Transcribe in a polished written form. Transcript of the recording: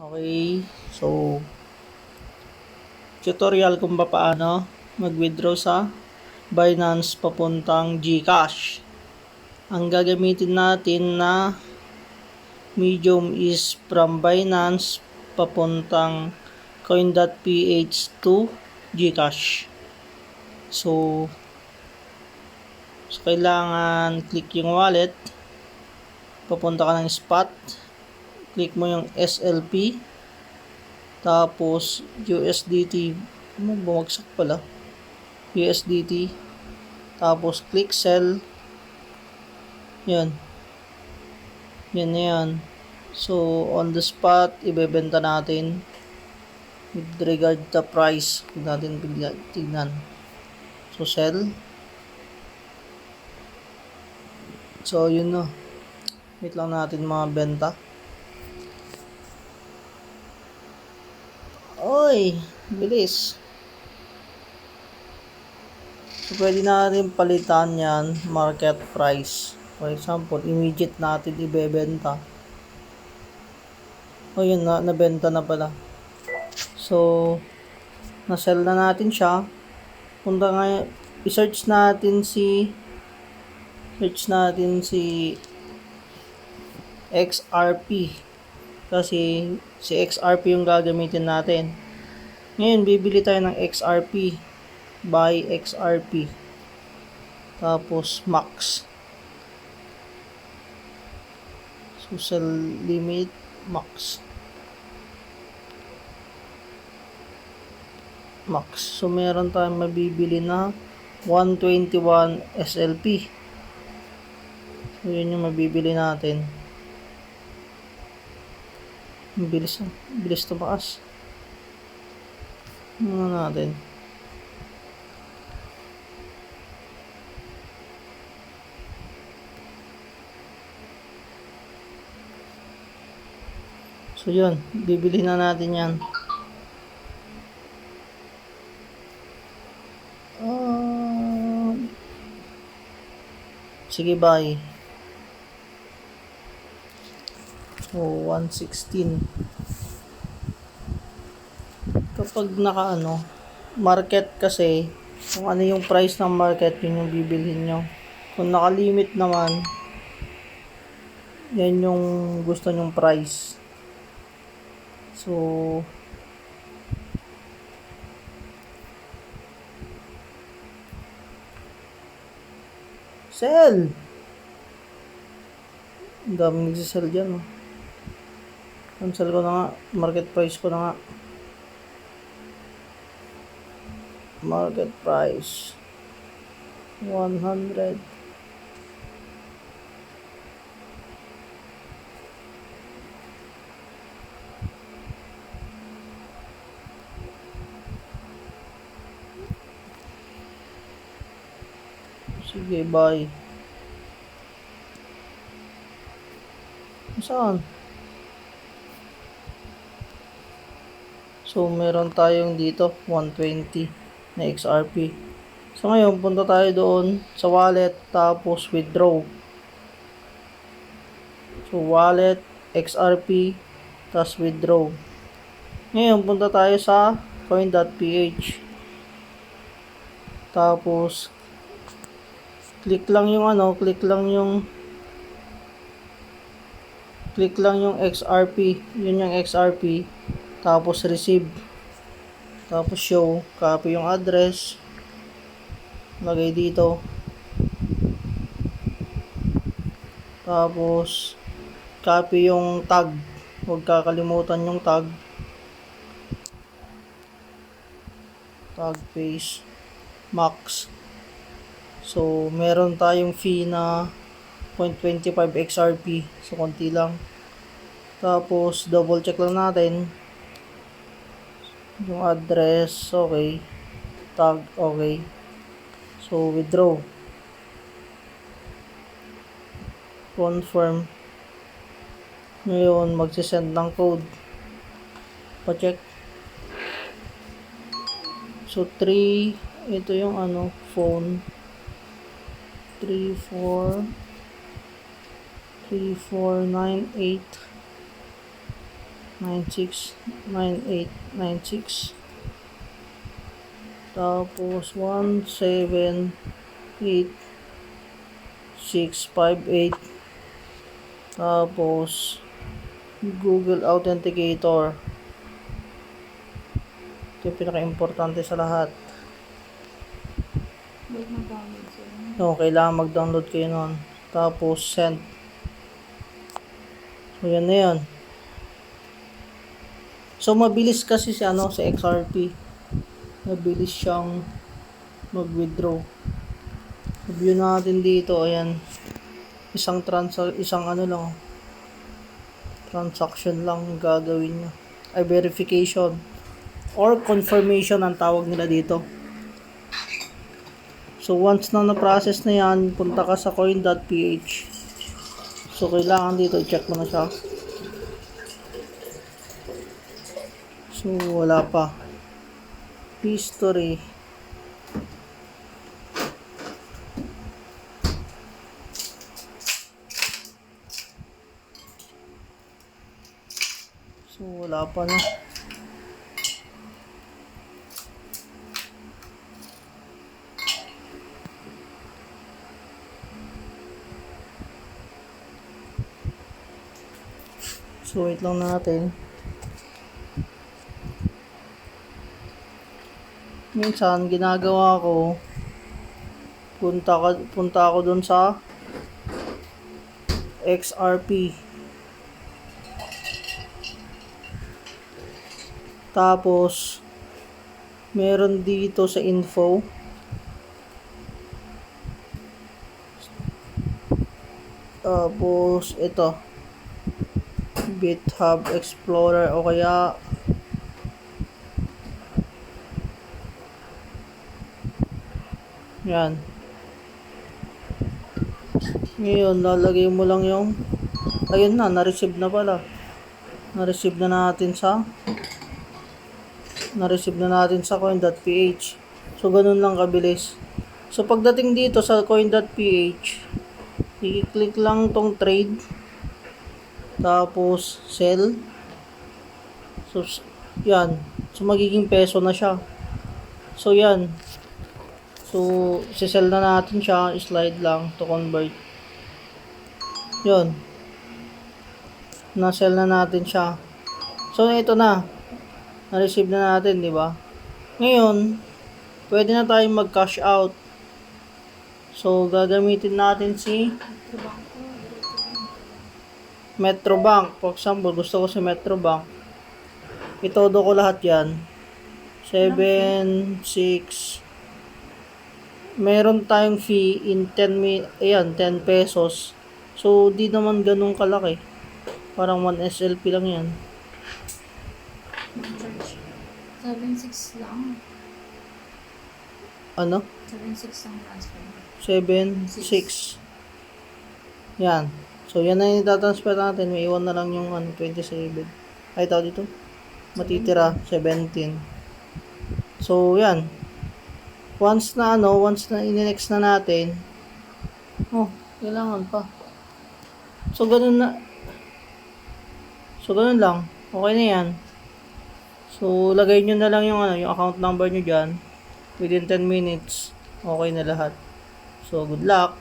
Okay, so tutorial kung paano mag-withdraw sa Binance papuntang GCash. Ang gagamitin natin na medium is from Binance papuntang coin.ph to GCash. So kailangan click yung wallet, papunta ka ng spot, click mo yung SLP, tapos USDT, bumagsak pala, USDT, tapos click sell, yan na yan. So on the spot, ibebenta natin with regard to price, kung natin tignan. So sell, so yun na, wait lang natin mga benta. Oy, bilis. So, pwede natin palitan yan, market price. For example, immediate natin ibebenta. O yun na, nabenta na pala. So, na-sell na natin siya. Punta nga, i-search natin si XRP. Kasi si XRP yung gagamitin natin. Ngayon, bibili tayo ng XRP. Buy XRP. Tapos, max. So, sell limit, max. So, meron tayong mabibili na 121 SLP. So, yun yung mabibili natin. Bilis tumaas. Ano natin? So yun, bibili na natin yan. Sige, bye. So 116. Kapag market kasi, kung ano yung price ng market, yun yung bibilhin nyo. Kung nakalimit naman, yan yung gusto nyong price. So, sell! Ang daming nagsisell dyan. Cancel ko na nga. Market price ko na nga. Market price 100. Sige, bye. Saan? So, meron tayong dito 120 na XRP. So, ngayon, punta tayo doon sa wallet, tapos withdraw. So, wallet, XRP, tapos withdraw. Ngayon, punta tayo sa coin.ph. Tapos, click lang yung XRP. Yun yung XRP. Tapos, receive. Tapos, show. Copy yung address. Lagay dito. Tapos, copy yung tag. Huwag kakalimutan yung tag. Tag, paste, max. So, meron tayong fee na 0.25 XRP. So, konti lang. Tapos, double check lang natin. Yung address, okay. Tag, okay. So, withdraw. Confirm. Ngayon, magsisend ng code. Pa-check. So, 3, ito yung phone. 3498 969896. Tapos 178658. Tapos Google Authenticator. Ito yung pinaka-importante sa lahat. No, kailangan mag-download kayo nun. Tapos send. So yan na yan. So mabilis kasi si sa XRP. Mabilis siyang mag-withdraw. Review natin dito, ayan. Isang transaction lang gagawin niya. Ay verification or confirmation ang tawag nila dito. So once na na-process na yan, punta ka sa coin.ph. So kailangan dito i-check mo na siya. So wala pa. History. So wala pa na. So wait lang natin. Minsan ginagawa ko, punta ako dun sa XRP. Tapos meron dito sa info. Tapos ito, GitHub Explorer o kaya yan. Ngayon, lalagay mo lang yung ayun na, na-receive na pala. Na-receive na natin sa coin.ph. So, ganun lang kabilis. So, pagdating dito sa coin.ph, i-click lang tong trade. Tapos, sell. So, yan. So, magiging peso na siya. So, yan. So, sisell na natin siya. Slide lang to convert. Yun. Na-sell na natin siya. So, ito na. Na-receive na natin, di ba? Ngayon, pwede na tayong mag-cash out. So, gagamitin natin si Metrobank. For example, gusto ko si Metrobank. Itodo ko lahat yan. 7, 6. Meron tayong fee in 10 pesos. So, di naman ganun kalaki. Parang 1 SLP lang yan. 7.6 lang. Ano? 7.6 lang transfer. 7, 6. Yan. So, yan na yung itatransfer natin. May iwan na lang yung 27. Ay, tao dito. Matitira, 17. So, yan. Once na in-next na natin, kailangan pa. So, ganun lang. Okay na yan. So, lagay nyo na lang yung account number nyo dyan. Within 10 minutes, okay na lahat. So, good luck.